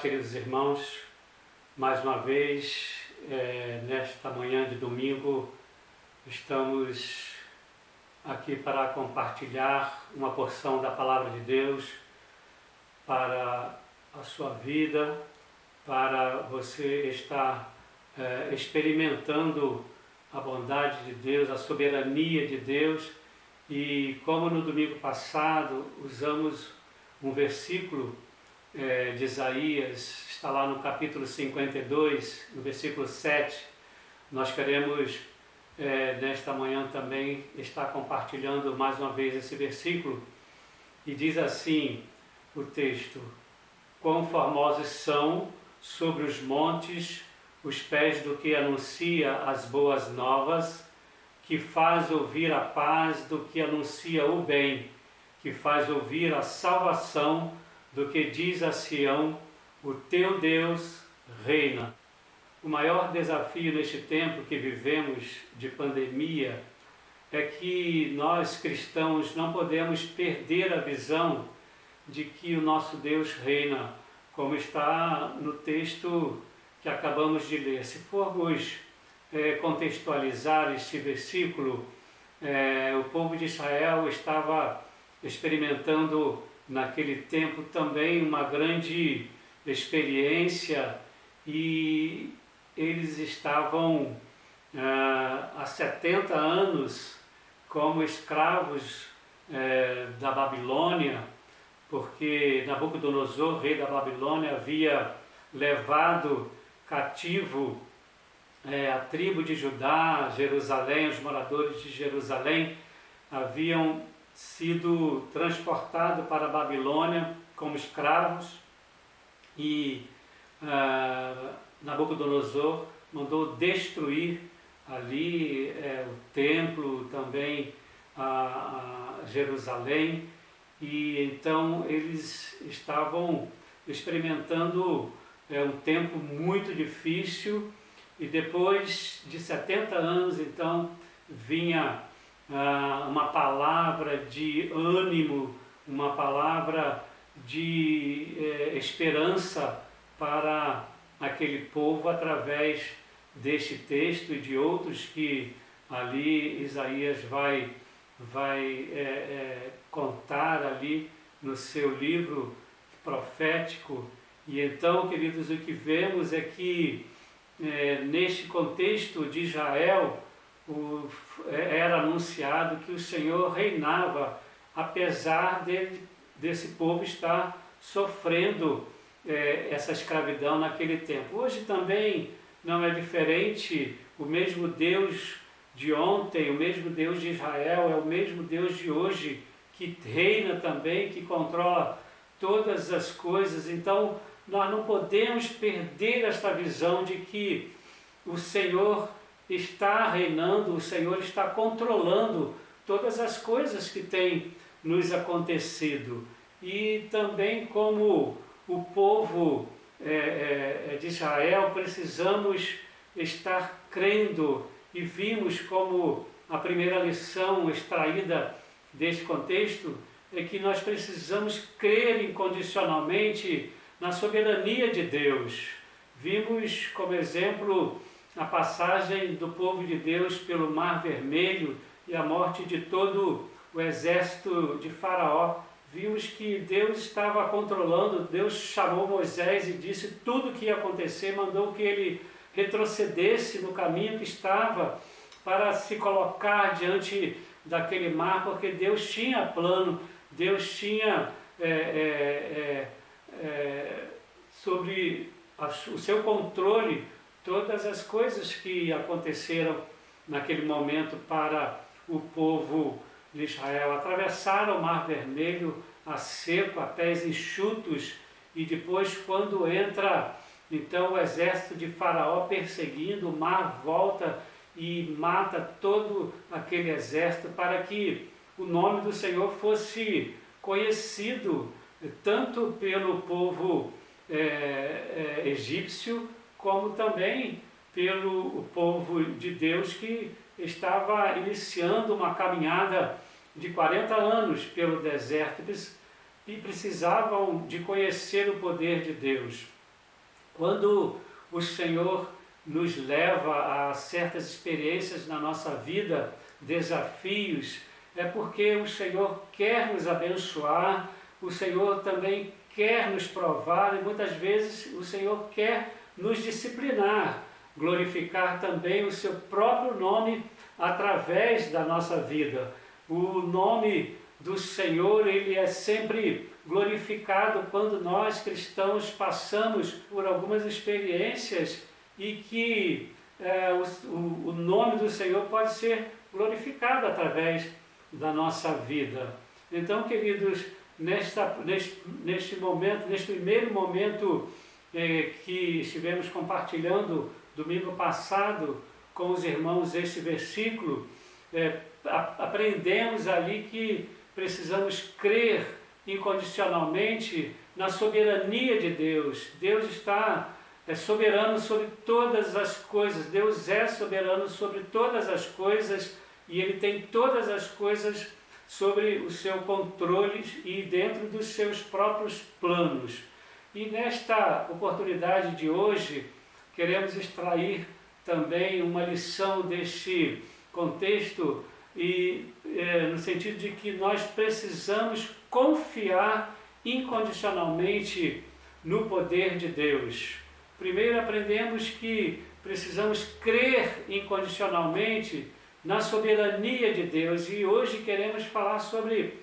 queridos irmãos, mais uma vez, nesta manhã de domingo, estamos aqui para compartilhar uma porção da Palavra de Deus para a sua vida, para você estar experimentando a bondade de Deus, a soberania de Deus. E como no domingo passado usamos um versículo de Isaías, está lá no capítulo 52, no versículo 7, nós queremos nesta manhã também estar compartilhando mais uma vez esse versículo, e diz assim o texto: quão formosos são sobre os montes os pés do que anuncia as boas novas, que faz ouvir a paz do que anuncia o bem, que faz ouvir a salvação do que diz a Sião: o teu Deus reina. O maior desafio neste tempo que vivemos de pandemia é que nós cristãos não podemos perder a visão de que o nosso Deus reina, como está no texto que acabamos de ler. Se formos contextualizar este versículo, o povo de Israel estava experimentando naquele tempo também uma grande experiência, e eles estavam há 70 anos como escravos da Babilônia, porque Nabucodonosor, rei da Babilônia, havia levado cativo a tribo de Judá, Jerusalém. Os moradores de Jerusalém haviam sido transportados para a Babilônia como escravos, e Nabucodonosor mandou destruir ali o templo, também a Jerusalém, e então eles estavam experimentando um tempo muito difícil. E depois de 70 anos, então, vinha uma palavra de ânimo, uma palavra de esperança para aquele povo, através deste texto e de outros que ali Isaías vai contar ali no seu livro profético. E então, queridos, o que vemos é que neste contexto de Israel era anunciado que o Senhor reinava, apesar desse povo estar sofrendo essa escravidão naquele tempo. Hoje também não é diferente. O mesmo Deus de ontem, o mesmo Deus de Israel, é o mesmo Deus de hoje, que reina também, que controla todas as coisas. Então nós não podemos perder esta visão de que o Senhor está reinando, o Senhor está controlando todas as coisas que têm nos acontecido. E também, como o povo de Israel, precisamos estar crendo, e vimos como a primeira lição extraída deste contexto é que nós precisamos crer incondicionalmente na soberania de Deus. Vimos como exemplo a passagem do povo de Deus pelo Mar Vermelho e a morte de todo o exército de Faraó. Vimos que Deus estava controlando. Deus chamou Moisés e disse tudo o que ia acontecer, mandou que ele retrocedesse no caminho que estava para se colocar diante daquele mar, porque Deus tinha plano, Deus tinha sobre o seu controle todas as coisas que aconteceram naquele momento para o povo de Israel. Atravessaram o Mar Vermelho a seco, a pés enxutos, e depois, quando entra então o exército de Faraó perseguindo, o mar volta e mata todo aquele exército, para que o nome do Senhor fosse conhecido tanto pelo povo egípcio, como também pelo povo de Deus, que estava iniciando uma caminhada de 40 anos pelo deserto e precisavam de conhecer o poder de Deus. Quando o Senhor nos leva a certas experiências na nossa vida, desafios, é porque o Senhor quer nos abençoar, o Senhor também quer nos provar e muitas vezes o Senhor quer nos disciplinar, glorificar também o seu próprio nome através da nossa vida. O nome do Senhor, ele é sempre glorificado quando nós cristãos passamos por algumas experiências e que o nome do Senhor pode ser glorificado através da nossa vida. Então, queridos, neste momento, neste primeiro momento que estivemos compartilhando domingo passado com os irmãos este versículo, aprendemos ali que precisamos crer incondicionalmente na soberania de Deus. Deus está soberano sobre todas as coisas, Deus é soberano sobre todas as coisas e Ele tem todas as coisas sobre o seu controle e dentro dos seus próprios planos. E nesta oportunidade de hoje, queremos extrair também uma lição deste contexto e no sentido de que nós precisamos confiar incondicionalmente no poder de Deus. Primeiro aprendemos que precisamos crer incondicionalmente na soberania de Deus e hoje queremos falar sobre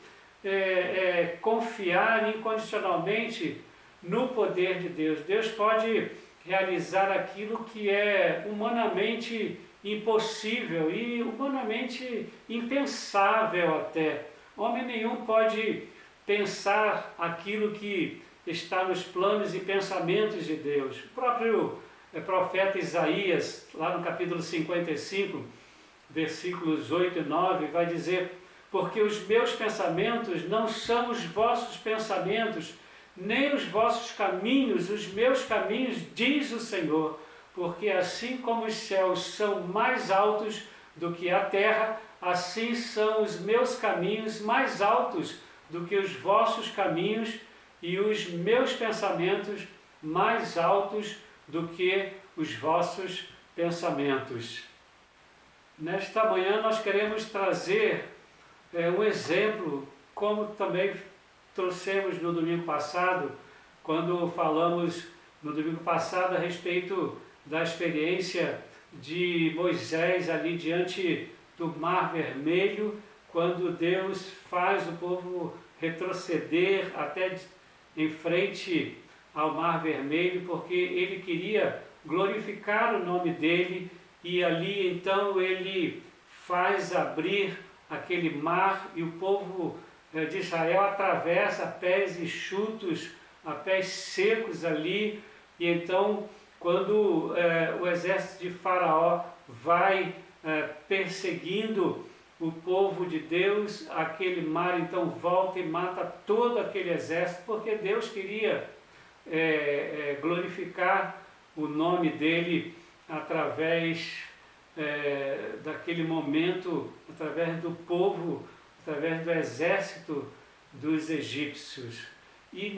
confiar incondicionalmente no poder de Deus. Deus pode realizar aquilo que é humanamente impossível e humanamente impensável até. Homem nenhum pode pensar aquilo que está nos planos e pensamentos de Deus. O próprio profeta Isaías, lá no capítulo 55, versículos 8 e 9, vai dizer: porque os meus pensamentos não são os vossos pensamentos, nem os vossos caminhos, os meus caminhos, diz o Senhor. Porque assim como os céus são mais altos do que a terra, assim são os meus caminhos mais altos do que os vossos caminhos, e os meus pensamentos mais altos do que os vossos pensamentos. Nesta manhã nós queremos trazer um exemplo, como também trouxemos no domingo passado, quando falamos no domingo passado a respeito da experiência de Moisés ali diante do Mar Vermelho, quando Deus faz o povo retroceder até em frente ao Mar Vermelho, porque ele queria glorificar o nome dele, e ali então ele faz abrir aquele mar e o povo de Israel atravessa a pés enxutos, a pés secos ali, e então quando o exército de Faraó vai perseguindo o povo de Deus, aquele mar então volta e mata todo aquele exército, porque Deus queria glorificar o nome dele através daquele momento, através do povo, através do exército dos egípcios. E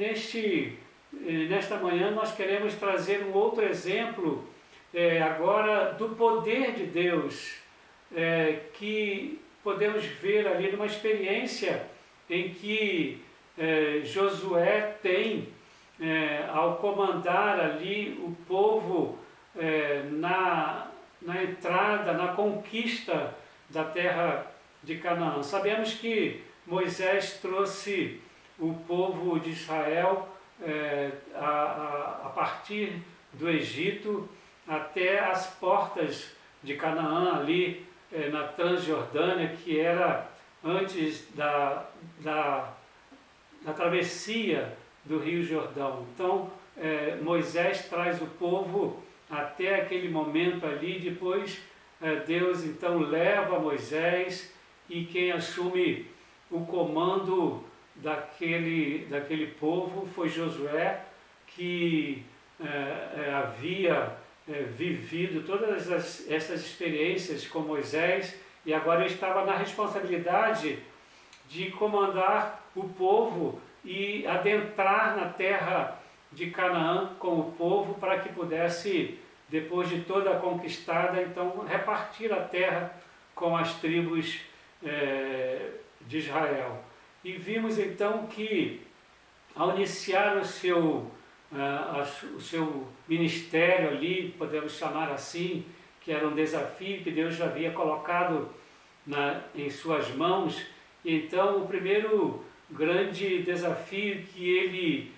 nesta manhã nós queremos trazer um outro exemplo agora do poder de Deus, que podemos ver ali numa experiência em que Josué tem ao comandar ali o povo na entrada, na conquista da terra de Canaã. Sabemos que Moisés trouxe o povo de Israel a partir do Egito até as portas de Canaã, ali na Transjordânia, que era antes da travessia do Rio Jordão. Então, Moisés traz o povo até aquele momento ali, depois Deus então leva Moisés, e quem assume o comando daquele povo foi Josué, que havia vivido todas essas experiências com Moisés, e agora ele estava na responsabilidade de comandar o povo e adentrar na terra de Canaã com o povo para que pudesse, depois de toda a conquistada, então repartir a terra com as tribos de Israel. E vimos então que ao iniciar o seu ministério ali, podemos chamar assim, que era um desafio que Deus já havia colocado em suas mãos, então o primeiro grande desafio que ele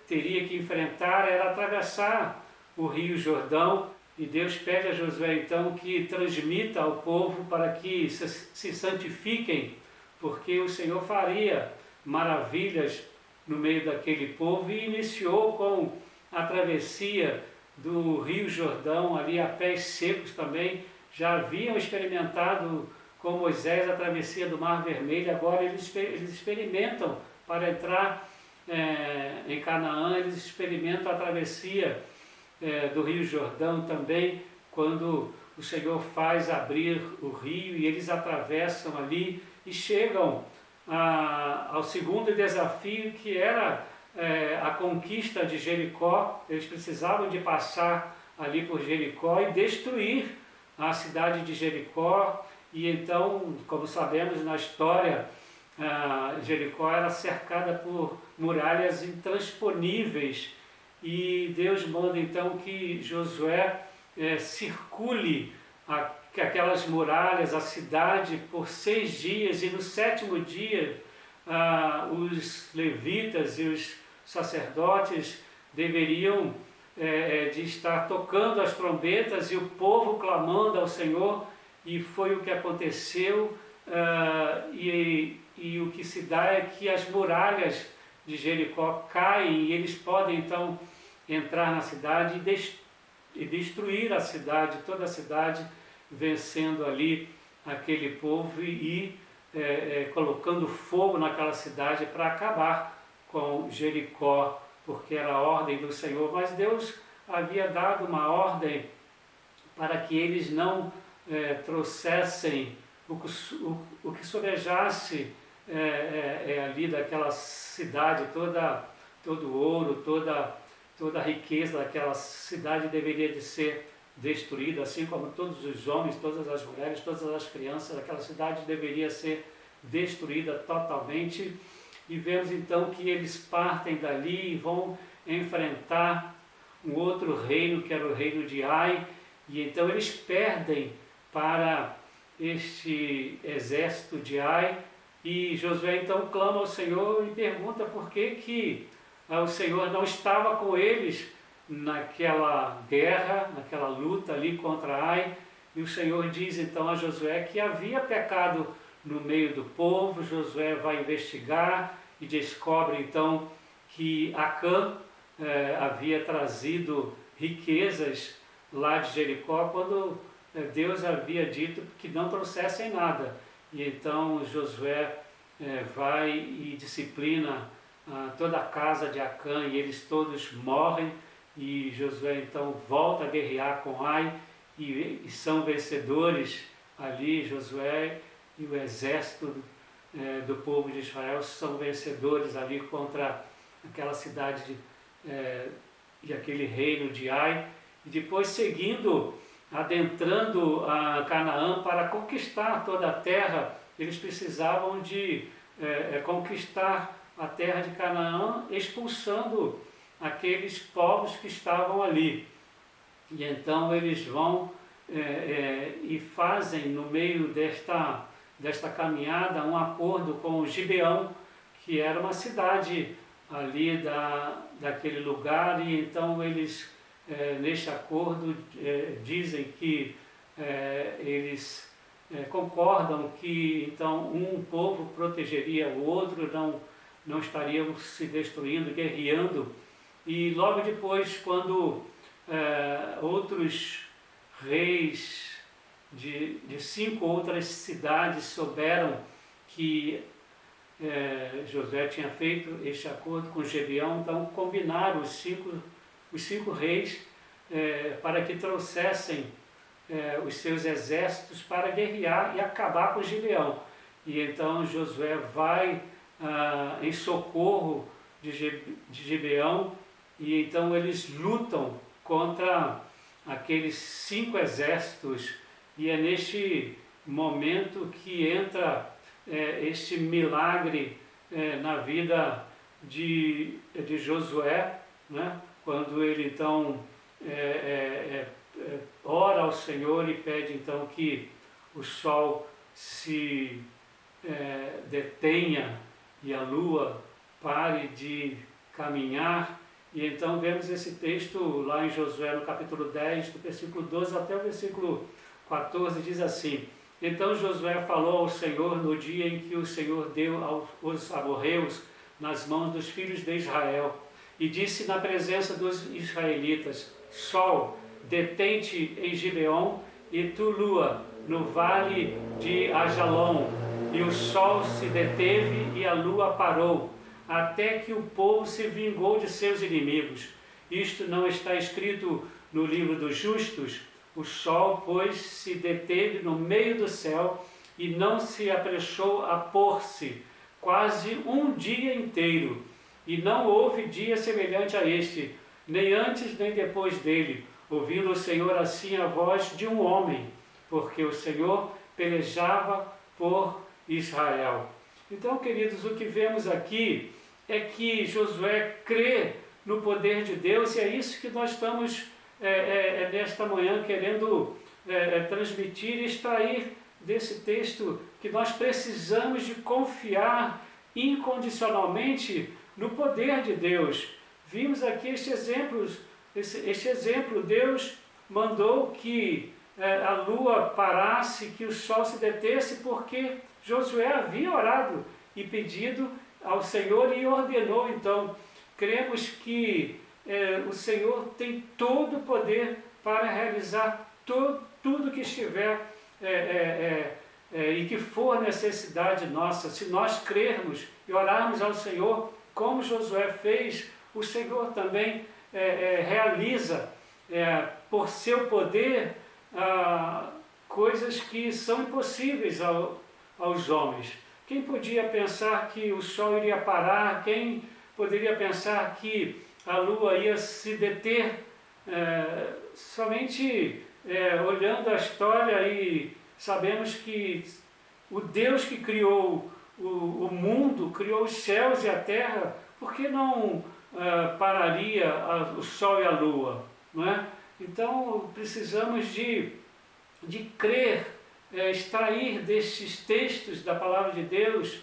teria que enfrentar era atravessar o Rio Jordão, e Deus pede a Josué então que transmita ao povo para que se santifiquem, porque o Senhor faria maravilhas no meio daquele povo, e iniciou com a travessia do Rio Jordão, ali a pés secos também. Já haviam experimentado com Moisés a travessia do Mar Vermelho, agora eles experimentam para entrar em Canaã, eles experimentam a travessia do Rio Jordão também, quando o Senhor faz abrir o rio e eles atravessam ali e chegam ao segundo desafio, que era a conquista de Jericó. Eles precisavam de passar ali por Jericó e destruir a cidade de Jericó. E então, como sabemos na história, Jericó era cercada por muralhas intransponíveis, e Deus manda então que Josué circule aquelas muralhas, a cidade, por 6 dias, e no 7º dia os levitas e os sacerdotes deveriam de estar tocando as trombetas e o povo clamando ao Senhor, e foi o que aconteceu. E o que se dá é que as muralhas de Jericó caem, e eles podem então entrar na cidade e destruir a cidade, toda a cidade, vencendo ali aquele povo e colocando fogo naquela cidade para acabar com Jericó, porque era a ordem do Senhor. Mas Deus havia dado uma ordem para que eles não trouxessem o que sobejasse ali daquela cidade, todo o ouro, toda a riqueza daquela cidade deveria de ser destruída, assim como todos os homens, todas as mulheres, todas as crianças. Aquela cidade deveria ser destruída totalmente. E vemos então que eles partem dali e vão enfrentar um outro reino, que era o reino de Ai, e então eles perdem para este exército de Ai, e Josué então clama ao Senhor e pergunta por que o Senhor não estava com eles naquela guerra, naquela luta ali contra Ai. E o Senhor diz então a Josué que havia pecado no meio do povo. Josué vai investigar e descobre então que Acã havia trazido riquezas lá de Jericó, quando Deus havia dito que não trouxessem nada. E então Josué vai e disciplina toda a casa de Acã, e eles todos morrem. E Josué então volta a guerrear com Ai, e são vencedores ali. Josué e o exército do povo de Israel são vencedores ali contra aquela cidade e aquele reino de Ai. E depois, seguindo, adentrando a Canaã para conquistar toda a terra, eles precisavam de conquistar a terra de Canaã, expulsando aqueles povos que estavam ali. E então eles vão e fazem, no meio desta caminhada, um acordo com Gibeão, que era uma cidade ali daquele lugar. E então eles, neste acordo, dizem que eles concordam que então um povo protegeria o outro, não estariam se destruindo, guerreando. E logo depois, quando outros reis de 5 outras cidades souberam que Josué tinha feito este acordo com Gibeão, então combinaram os cinco reis para que trouxessem os seus exércitos para guerrear e acabar com Gibeão. E então Josué vai em socorro de Gibeão, e então eles lutam contra aqueles 5 exércitos, e é neste momento que entra este milagre na vida de Josué, né? Quando ele então ora ao Senhor e pede então que o sol se detenha e a lua pare de caminhar. E então vemos esse texto lá em Josué, no capítulo 10, do versículo 12 até o versículo 14, diz assim: Então Josué falou ao Senhor no dia em que o Senhor deu aos amorreus nas mãos dos filhos de Israel, e disse na presença dos israelitas: Sol, detente em Gibeon, e tu, lua, no vale de Ajalon. E o sol se deteve e a lua parou, até que o povo se vingou de seus inimigos. Isto não está escrito no livro dos justos? O sol, pois, se deteve no meio do céu e não se apressou a pôr-se, quase um dia inteiro. E não houve dia semelhante a este, nem antes nem depois dele, ouvindo o Senhor assim a voz de um homem, porque o Senhor pelejava por Israel. Então, queridos, o que vemos aqui é que Josué crê no poder de Deus, e é isso que nós estamos nesta manhã querendo transmitir e extrair desse texto, que nós precisamos de confiar incondicionalmente no poder de Deus. Vimos aqui este exemplo, Deus mandou que a lua parasse, que o sol se detesse, porque Josué havia orado e pedido ao Senhor e ordenou. Então, cremos que o Senhor tem todo o poder para realizar tudo que estiver e que for necessidade nossa. Se nós crermos e orarmos ao Senhor, como Josué fez, o Senhor também realiza por seu poder coisas que são impossíveis aos homens. Quem podia pensar que o sol iria parar? Quem poderia pensar que a lua ia se deter? Somente olhando a história, e sabemos que o Deus que criou o mundo, criou os céus e a terra, por que não pararia o sol e a lua? Não é? Então precisamos de crer, extrair destes textos da palavra de Deus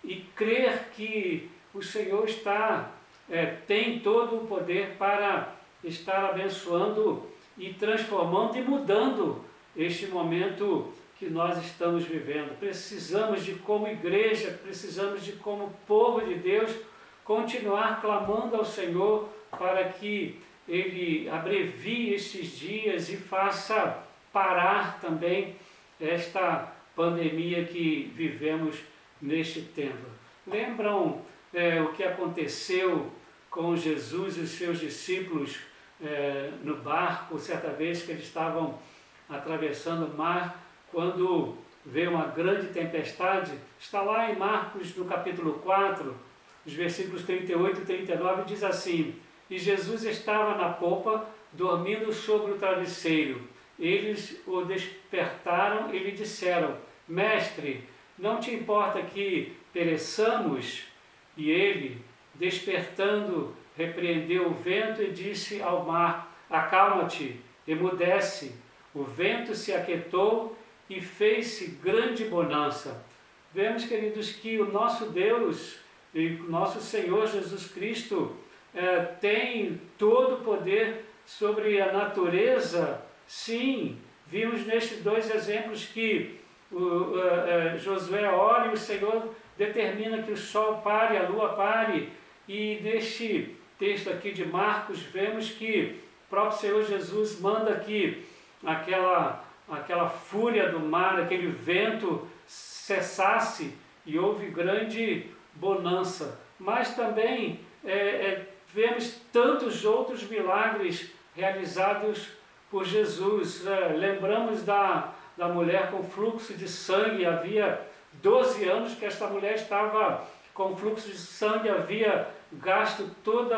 e crer que o Senhor tem todo o poder para estar abençoando e transformando e mudando este momento que nós estamos vivendo. Precisamos de, como igreja, precisamos de, como povo de Deus, continuar clamando ao Senhor para que Ele abrevie estes dias e faça parar também esta pandemia que vivemos neste tempo. Lembram o que aconteceu com Jesus e os seus discípulos no barco, certa vez que eles estavam atravessando o mar, quando veio uma grande tempestade? Está lá em Marcos, no capítulo 4, os versículos 38 e 39, diz assim: E Jesus estava na popa, dormindo sobre o travesseiro. Eles o despertaram e lhe disseram: Mestre, não te importa que pereçamos? E ele, despertando, repreendeu o vento e disse ao mar: Acalma-te, emudece. O vento se aquietou e fez-se grande bonança. Vemos, queridos, que o nosso Deus e o nosso Senhor Jesus Cristo tem todo o poder sobre a natureza. Sim, vimos nestes dois exemplos que Josué ora e o Senhor determina que o sol pare, a lua pare. E neste texto aqui de Marcos, vemos que o próprio Senhor Jesus manda que aquela fúria do mar, aquele vento cessasse e houve grande bonança. Mas também vemos tantos outros milagres realizados por Jesus. Lembramos da mulher com fluxo de sangue. Havia 12 anos que esta mulher estava com fluxo de sangue, havia gasto todo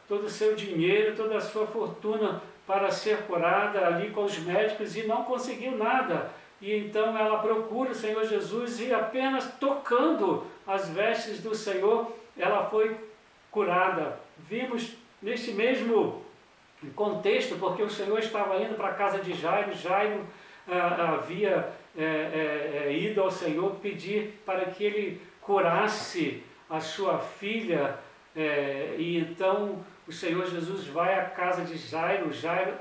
o seu dinheiro, toda a sua fortuna para ser curada ali com os médicos e não conseguiu nada. E então ela procura o Senhor Jesus e apenas tocando as vestes do Senhor, ela foi curada. Vimos neste mesmo contexto, porque o Senhor estava indo para a casa de Jairo, Jairo havia ido ao Senhor pedir para que ele curasse a sua filha, e então o Senhor Jesus vai à casa de Jairo,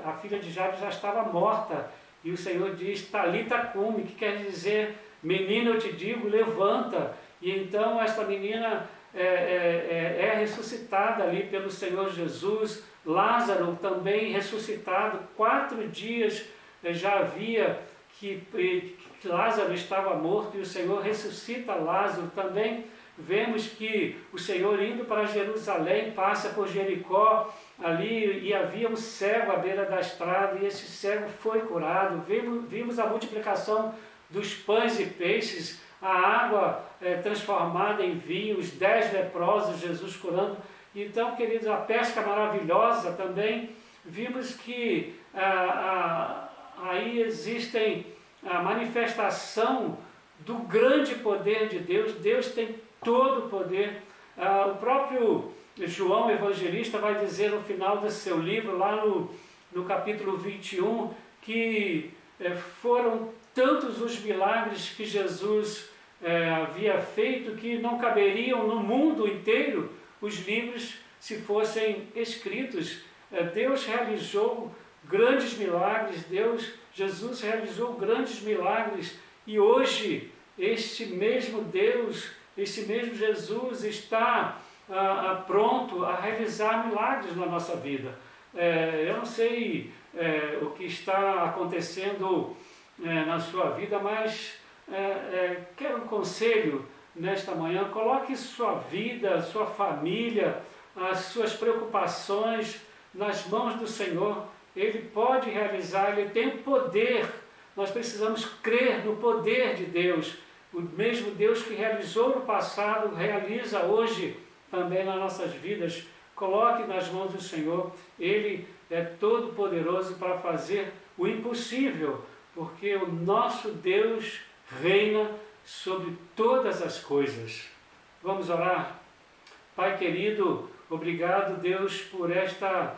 a filha de Jairo já estava morta, e o Senhor diz, Talita cumi, que quer dizer, menina, eu te digo, levanta. E então esta menina é ressuscitada ali pelo Senhor Jesus. Lázaro também ressuscitado, 4 dias já havia que Lázaro estava morto, e o Senhor ressuscita Lázaro também. Vemos que o Senhor indo para Jerusalém, passa por Jericó ali, e havia um cego à beira da estrada, e esse cego foi curado. Vimos a multiplicação dos pães e peixes, a água transformada em vinho, os 10 leprosos, Jesus curando. Então, queridos, a pesca maravilhosa também. Vimos que aí existem a manifestação do grande poder de Deus. Deus tem todo o poder. O próprio João Evangelista vai dizer no final do seu livro, lá no capítulo 21, que foram tantos os milagres que Jesus havia feito que não caberiam no mundo inteiro os livros se fossem escritos. Deus realizou grandes milagres, Jesus realizou grandes milagres, e hoje este mesmo Deus, este mesmo Jesus está pronto a realizar milagres na nossa vida. Eu não sei o que está acontecendo na sua vida, mas quero um conselho nesta manhã. Coloque sua vida, sua família, as suas preocupações nas mãos do Senhor. Ele pode realizar, Ele tem poder. Nós precisamos crer no poder de Deus. O mesmo Deus que realizou no passado, realiza hoje também nas nossas vidas. Coloque nas mãos do Senhor. Ele é todo poderoso para fazer o impossível, porque o nosso Deus reina sobre todas as coisas. Vamos orar? Pai querido, obrigado, Deus, por esta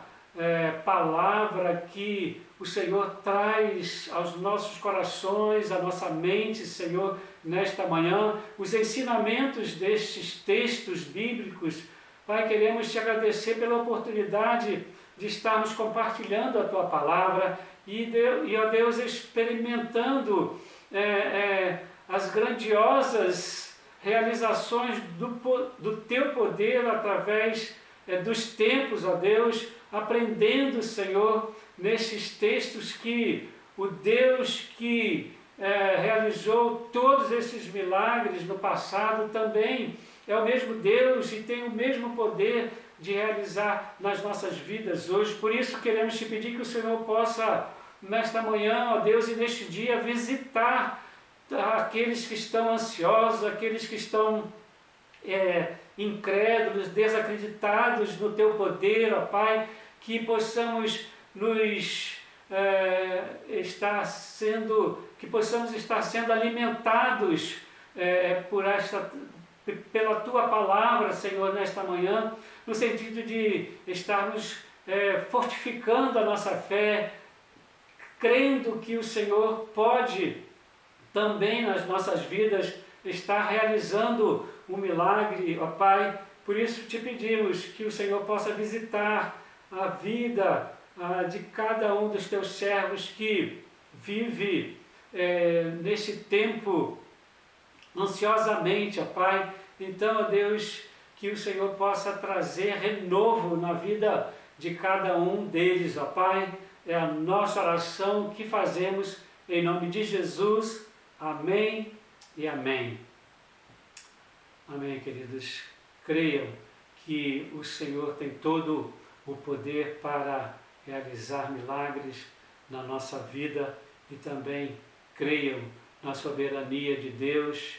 palavra que o Senhor traz aos nossos corações, à nossa mente, Senhor, nesta manhã, os ensinamentos destes textos bíblicos. Pai, queremos te agradecer pela oportunidade de estarmos compartilhando a tua palavra e ó Deus, experimentando as grandiosas realizações do teu poder através dos tempos, ó Deus, aprendendo, Senhor, nestes textos que o Deus que realizou todos esses milagres no passado também é o mesmo Deus e tem o mesmo poder de realizar nas nossas vidas hoje. Por isso queremos te pedir que o Senhor possa, nesta manhã, ó Deus, e neste dia, visitar aqueles que estão ansiosos, aqueles que estão incrédulos, desacreditados no teu poder, ó Pai, que possamos estar sendo alimentados pela tua palavra, Senhor, nesta manhã, no sentido de estarmos fortificando a nossa fé, crendo que o Senhor pode também nas nossas vidas estar realizando um milagre, ó Pai. Por isso te pedimos que o Senhor possa visitar a vida de cada um dos teus servos que vive neste tempo ansiosamente, ó Pai. Então, ó Deus, que o Senhor possa trazer renovo na vida de cada um deles, ó Pai. É a nossa oração que fazemos em nome de Jesus. Amém e amém. Amém, queridos. Creiam que o Senhor tem todo o poder para realizar milagres na nossa vida, e também creiam na soberania de Deus,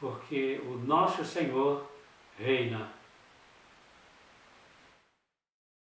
porque o nosso Senhor reina.